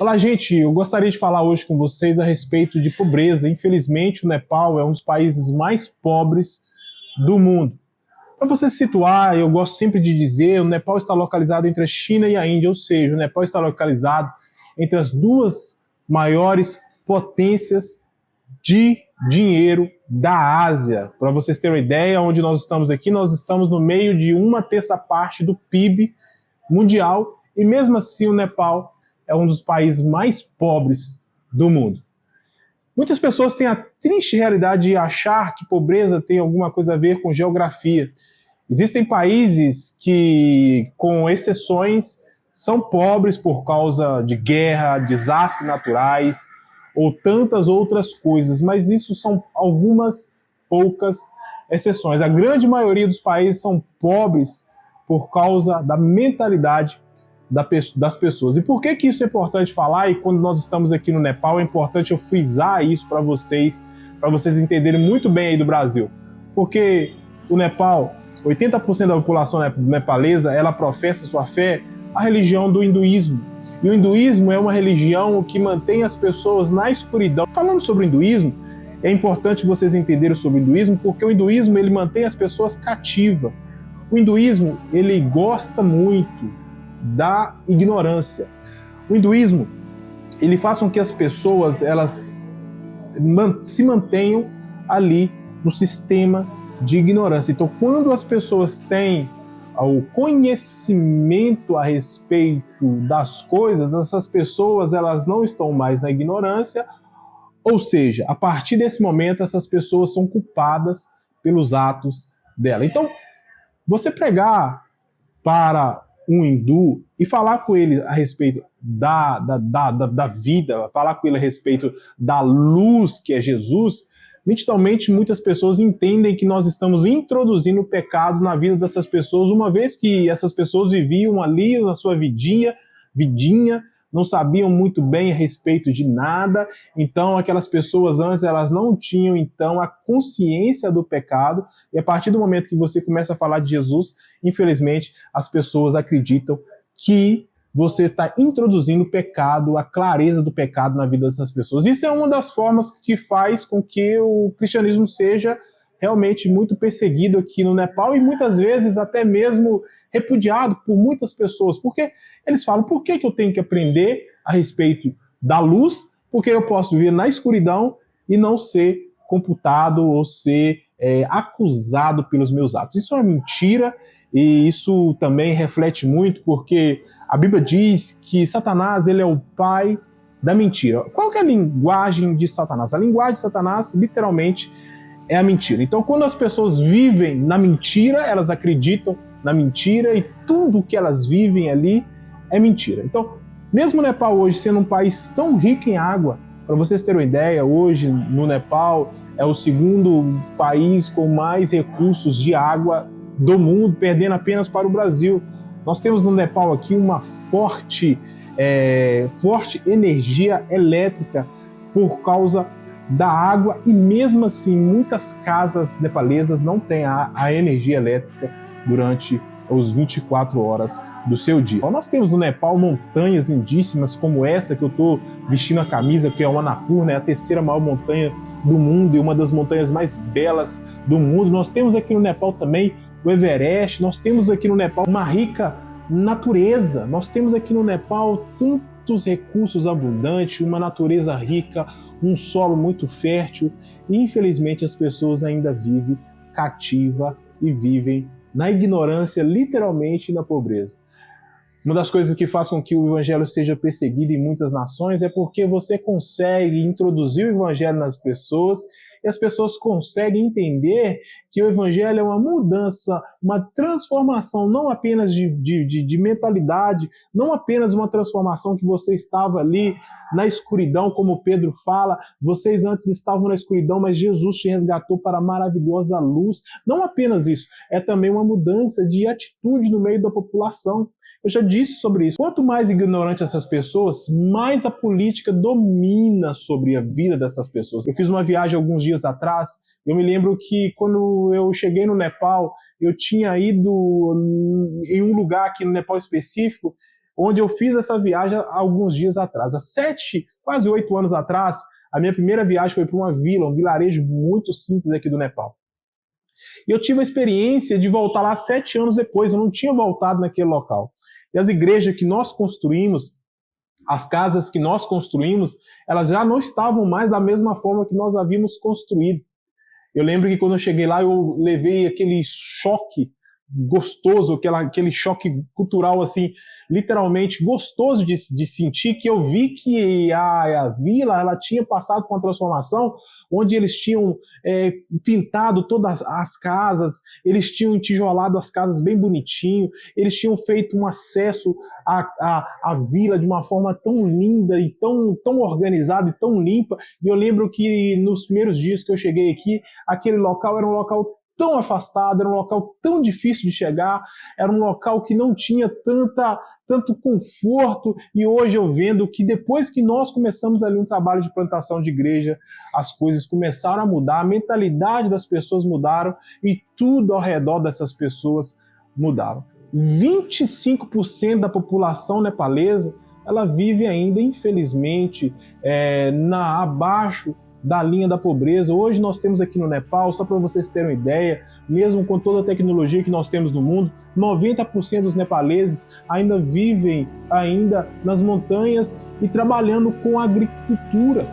Olá, gente. Eu gostaria de falar hoje com vocês a respeito de pobreza. Infelizmente, o Nepal é um dos países mais pobres do mundo. Para você se situar, eu gosto sempre de dizer, o Nepal está localizado entre a China e a Índia, ou seja, o Nepal está localizado entre as duas maiores potências de dinheiro da Ásia. Para vocês terem uma ideia, onde nós estamos aqui, nós estamos no meio de 1/3 parte do PIB mundial, e mesmo assim o Nepal é um dos países mais pobres do mundo. Muitas pessoas têm a triste realidade de achar que pobreza tem alguma coisa a ver com geografia. Existem países que, com exceções, são pobres por causa de guerra, desastres naturais ou tantas outras coisas, mas isso são algumas poucas exceções. A grande maioria dos países são pobres por causa da mentalidade das pessoas. E por que isso é importante falar? E quando nós estamos aqui no Nepal, é importante eu frisar isso para vocês entenderem muito bem aí do Brasil. Porque o Nepal, 80% da população nepalesa, ela professa sua fé à religião do hinduísmo. E o hinduísmo é uma religião que mantém as pessoas na escuridão. Falando sobre o hinduísmo, é importante vocês entenderem sobre o hinduísmo, porque o hinduísmo ele mantém as pessoas cativas. O hinduísmo ele gosta muito da ignorância. O hinduísmo ele faz com que as pessoas elas se mantenham ali no sistema de ignorância. Então, quando as pessoas têm o conhecimento a respeito das coisas, essas pessoas elas não estão mais na ignorância, ou seja, a partir desse momento essas pessoas são culpadas pelos atos dela. Então, você pregar para um hindu e falar com ele a respeito da vida, falar com ele a respeito da luz que é Jesus, nitidamente muitas pessoas entendem que nós estamos introduzindo o pecado na vida dessas pessoas, uma vez que essas pessoas viviam ali na sua vidinha, não sabiam muito bem a respeito de nada, então aquelas pessoas antes elas não tinham então a consciência do pecado, e a partir do momento que você começa a falar de Jesus, infelizmente as pessoas acreditam que você está introduzindo o pecado, a clareza do pecado na vida dessas pessoas. Isso é uma das formas que faz com que o cristianismo seja realmente muito perseguido aqui no Nepal e muitas vezes até mesmo repudiado por muitas pessoas, porque eles falam, por que eu tenho que aprender a respeito da luz, porque eu posso viver na escuridão e não ser computado ou ser acusado pelos meus atos. Isso é uma mentira e isso também reflete muito porque a Bíblia diz que Satanás ele é o pai da mentira. Qual que é a linguagem de Satanás? A linguagem de Satanás, literalmente, é a mentira. Então, quando as pessoas vivem na mentira, elas acreditam na mentira e tudo que elas vivem ali é mentira. Então, mesmo o Nepal hoje sendo um país tão rico em água, para vocês terem uma ideia, hoje no Nepal é o segundo país com mais recursos de água do mundo, perdendo apenas para o Brasil. Nós temos no Nepal aqui uma forte energia elétrica por causa da água e mesmo assim muitas casas nepalesas não têm a energia elétrica durante os 24 horas do seu dia. Então, nós temos no Nepal montanhas lindíssimas como essa que eu estou vestindo a camisa, que é o Annapurna, é a terceira maior montanha do mundo e uma das montanhas mais belas do mundo. Nós temos aqui no Nepal também o Everest, nós temos aqui no Nepal uma rica natureza, nós temos aqui no Nepal tantos recursos abundantes, uma natureza rica, um solo muito fértil, e infelizmente as pessoas ainda vivem cativa e vivem na ignorância, literalmente na pobreza. Uma das coisas que faz com que o evangelho seja perseguido em muitas nações é porque você consegue introduzir o evangelho nas pessoas e as pessoas conseguem entender que o evangelho é uma mudança, uma transformação, não apenas de mentalidade, não apenas uma transformação que você estava ali na escuridão, como Pedro fala, vocês antes estavam na escuridão, mas Jesus te resgatou para a maravilhosa luz. Não apenas isso, é também uma mudança de atitude no meio da população. Eu já disse sobre isso. Quanto mais ignorante essas pessoas, mais a política domina sobre a vida dessas pessoas. Eu fiz uma viagem alguns dias atrás, eu me lembro que quando eu cheguei no Nepal, eu tinha ido em um lugar aqui no Nepal específico, onde eu fiz essa viagem há alguns dias atrás. Há 7, quase 8 anos atrás, a minha primeira viagem foi para uma vila, um vilarejo muito simples aqui do Nepal. E eu tive a experiência de voltar lá 7 anos depois, eu não tinha voltado naquele local. E as igrejas que nós construímos, as casas que nós construímos, elas já não estavam mais da mesma forma que nós havíamos construído. Eu lembro que quando eu cheguei lá, eu levei aquele choque gostoso, aquele choque cultural, assim, literalmente gostoso de sentir, que eu vi que a vila ela tinha passado por uma transformação, onde eles tinham pintado todas as casas, eles tinham entijolado as casas bem bonitinho, eles tinham feito um acesso à vila de uma forma tão linda e tão organizada e tão limpa. E eu lembro que nos primeiros dias que eu cheguei aqui, aquele local era um local tão afastado, era um local tão difícil de chegar, era um local que não tinha tanto conforto, e hoje eu vendo que depois que nós começamos ali um trabalho de plantação de igreja, as coisas começaram a mudar, a mentalidade das pessoas mudaram e tudo ao redor dessas pessoas mudaram. 25% da população nepalesa, ela vive ainda, infelizmente, abaixo da linha da pobreza. Hoje nós temos aqui no Nepal, só para vocês terem uma ideia, mesmo com toda a tecnologia que nós temos no mundo, 90% dos nepaleses ainda vivem nas montanhas e trabalhando com agricultura.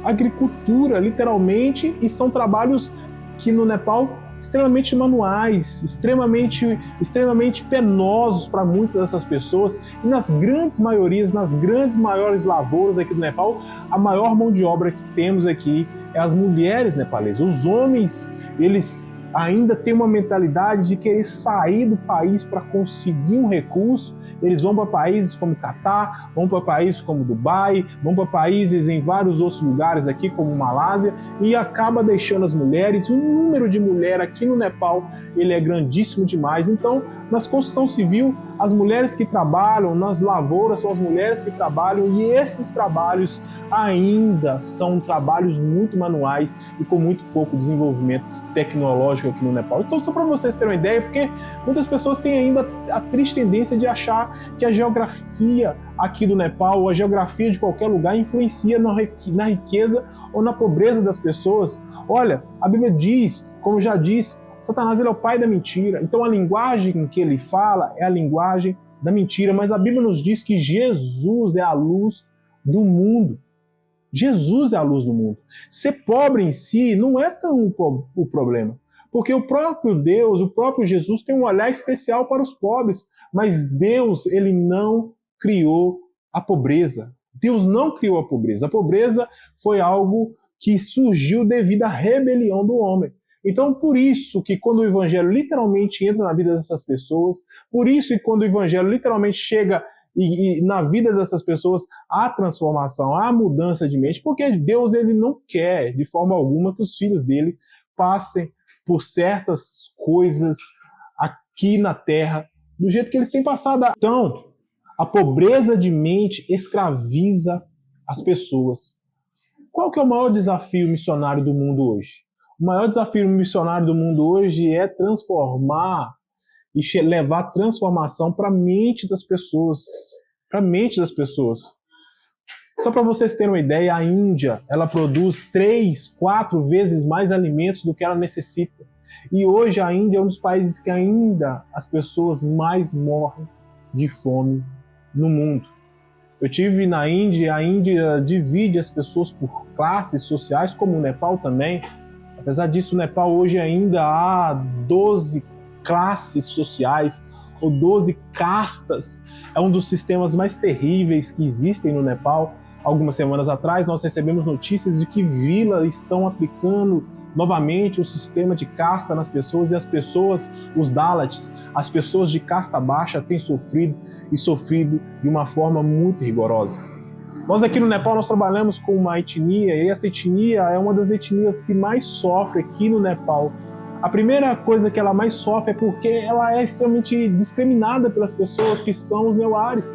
Agricultura, literalmente, e são trabalhos que no Nepal extremamente manuais, extremamente penosos para muitas dessas pessoas, e nas grandes maiorias, nas grandes maiores lavouras aqui do Nepal, a maior mão de obra que temos aqui é as mulheres nepalesas. Os homens, eles ainda têm uma mentalidade de querer sair do país para conseguir um recurso. Eles vão para países como Catar, vão para países como Dubai, vão para países em vários outros lugares aqui, como Malásia, e acaba deixando as mulheres. O número de mulher aqui no Nepal, ele é grandíssimo demais. Então, na construção civil, as mulheres que trabalham, nas lavouras, são as mulheres que trabalham, e esses trabalhos ainda são trabalhos muito manuais e com muito pouco desenvolvimento tecnológico aqui no Nepal. Então, só para vocês terem uma ideia, porque muitas pessoas têm ainda a triste tendência de achar que a geografia aqui do Nepal, ou a geografia de qualquer lugar, influencia na riqueza ou na pobreza das pessoas. Olha, a Bíblia diz, como já disse, Satanás ele é o pai da mentira. Então a linguagem que ele fala é a linguagem da mentira, mas a Bíblia nos diz que Jesus é a luz do mundo. Jesus é a luz do mundo. Ser pobre em si não é tão o problema, porque o próprio Deus, o próprio Jesus tem um olhar especial para os pobres, mas Deus, ele não criou a pobreza. Deus não criou a pobreza. A pobreza foi algo que surgiu devido à rebelião do homem. Então, por isso que quando o evangelho literalmente entra na vida dessas pessoas, por isso que quando o evangelho literalmente chega e na vida dessas pessoas há transformação, há mudança de mente, porque Deus ele não quer de forma alguma que os filhos dele passem por certas coisas aqui na terra do jeito que eles têm passado. Então, a pobreza de mente escraviza as pessoas. Qual que é o maior desafio missionário do mundo hoje? O maior desafio missionário do mundo hoje é transformar e levar transformação para a mente das pessoas. Para a mente das pessoas. Só para vocês terem uma ideia, a Índia, ela produz 3, 4 vezes mais alimentos do que ela necessita. E hoje a Índia é um dos países que ainda as pessoas mais morrem de fome no mundo. Eu tive na Índia, a Índia divide as pessoas por classes sociais, como o Nepal também. Apesar disso, o Nepal hoje ainda há 12 classes sociais, ou 12 castas. É um dos sistemas mais terríveis que existem no Nepal. Algumas semanas atrás, nós recebemos notícias de que vilas estão aplicando novamente o sistema de casta nas pessoas, e as pessoas, os Dalits, as pessoas de casta baixa têm sofrido de uma forma muito rigorosa. Nós aqui no Nepal, nós trabalhamos com uma etnia, e essa etnia é uma das etnias que mais sofre aqui no Nepal. A primeira coisa que ela mais sofre é porque ela é extremamente discriminada pelas pessoas que são os Newaris.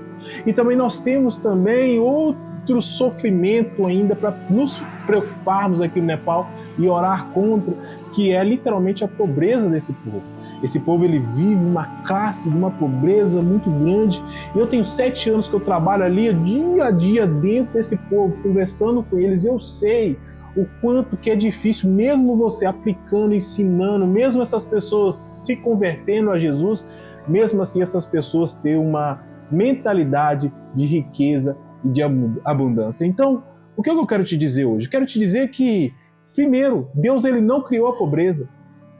E também nós temos também outro sofrimento ainda para nos preocuparmos aqui no Nepal e orar contra, que é literalmente a pobreza desse povo. Esse povo ele vive uma classe de uma pobreza muito grande. E eu tenho 7 anos que eu trabalho ali, dia a dia, dentro desse povo, conversando com eles. Eu sei o quanto que é difícil, mesmo você aplicando, ensinando, mesmo essas pessoas se convertendo a Jesus, mesmo assim essas pessoas têm uma mentalidade de riqueza e de abundância. Então, o que eu quero te dizer hoje? Eu quero te dizer que, primeiro, Deus ele não criou a pobreza.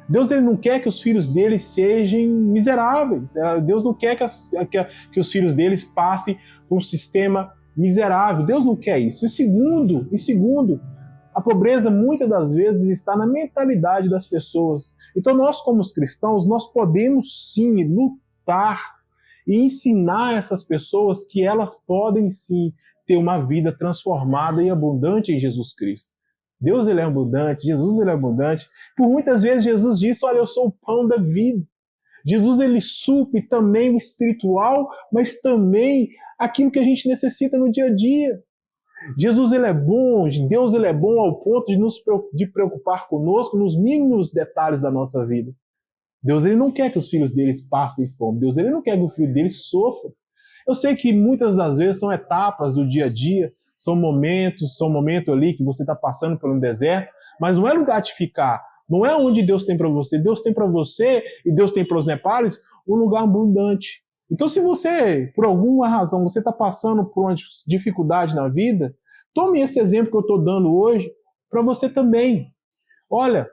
Deus ele não quer que os filhos dele sejam miseráveis. Deus não quer que os filhos deles passem por um sistema miserável. Deus não quer isso. E segundo, a pobreza muitas das vezes está na mentalidade das pessoas. Então nós como os cristãos, nós podemos sim lutar e ensinar essas pessoas que elas podem sim ter uma vida transformada e abundante em Jesus Cristo. Deus ele é abundante, Jesus ele é abundante. Por muitas vezes Jesus disse, olha, eu sou o pão da vida. Jesus ele supre também o espiritual, mas também aquilo que a gente necessita no dia a dia. Jesus ele é bom, Deus ele é bom ao ponto de preocupar conosco nos mínimos detalhes da nossa vida. Deus ele não quer que os filhos deles passem fome. Deus ele não quer que o filho deles sofra. Eu sei que muitas das vezes são etapas do dia a dia, são momentos ali que você está passando por um deserto, mas não é lugar de ficar. Não é onde Deus tem para você. Deus tem para você e Deus tem para os nepales um lugar abundante. Então, se você, por alguma razão, você está passando por uma dificuldade na vida, tome esse exemplo que eu estou dando hoje para você também. Olha,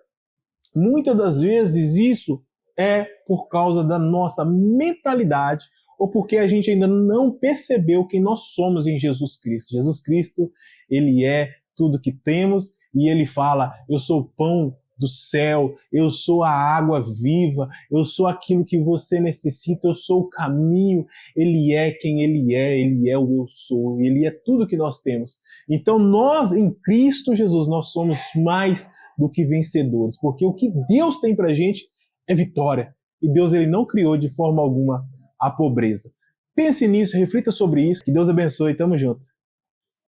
muitas das vezes isso é por causa da nossa mentalidade ou porque a gente ainda não percebeu quem nós somos em Jesus Cristo. Jesus Cristo, ele é tudo que temos e ele fala, eu sou o pão do céu, eu sou a água viva, eu sou aquilo que você necessita, eu sou o caminho, ele é quem ele é o eu sou, ele é tudo que nós temos. Então nós, em Cristo Jesus, nós somos mais do que vencedores, porque o que Deus tem pra gente é vitória. E Deus ele não criou de forma alguma a pobreza. Pense nisso, reflita sobre isso, que Deus abençoe, tamo junto.